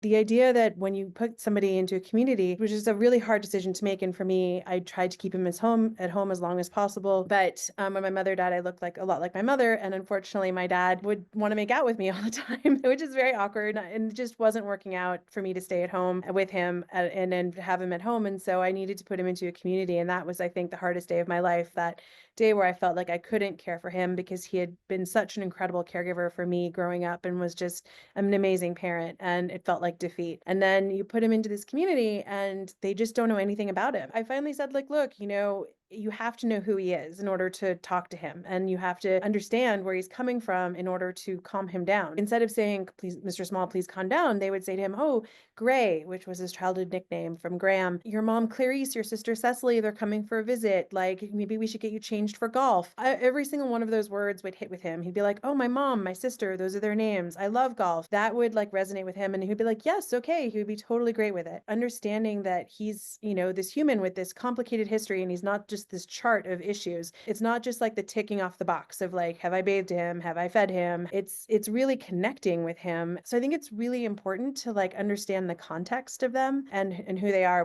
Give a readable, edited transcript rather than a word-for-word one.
The idea that when you put somebody into a community, which is a really hard decision to make, and for me, I tried to keep him at home as long as possible. But when my mother died, I looked like a lot like my mother, and unfortunately, my dad would want to make out with me all the time, which is very awkward, and it just wasn't working out for me to stay at home with him and have him at home. And so I needed to put him into a community, and that was, I think, the hardest day of my life. That day where I felt like I couldn't care for him because he had been such an incredible caregiver for me growing up and was just an amazing parent, and it felt like defeat. And then you put him into this community and they just don't know anything about him. I finally said, like, look, you have to know who he is in order to talk to him, and you have to understand where he's coming from in order to calm him down. Instead of saying, please, Mr. Small, please calm down, they would say to him, oh, Gray, which was his childhood nickname from Graham, your mom Clarice, your sister Cecily, they're coming for a visit. Like, maybe we should get you changed for golf. Every single one of those words would hit with him. He'd be like, oh, my mom, my sister, those are their names. I love golf. That would like resonate with him. And he'd be like, yes, okay. He would be totally great with it. Understanding that he's, this human with this complicated history and he's not just this chart of issues. It's not just like the ticking off the box of like, have I bathed him? Have I fed him? It's really connecting with him. So I think it's really important to like understand the context of them and who they are.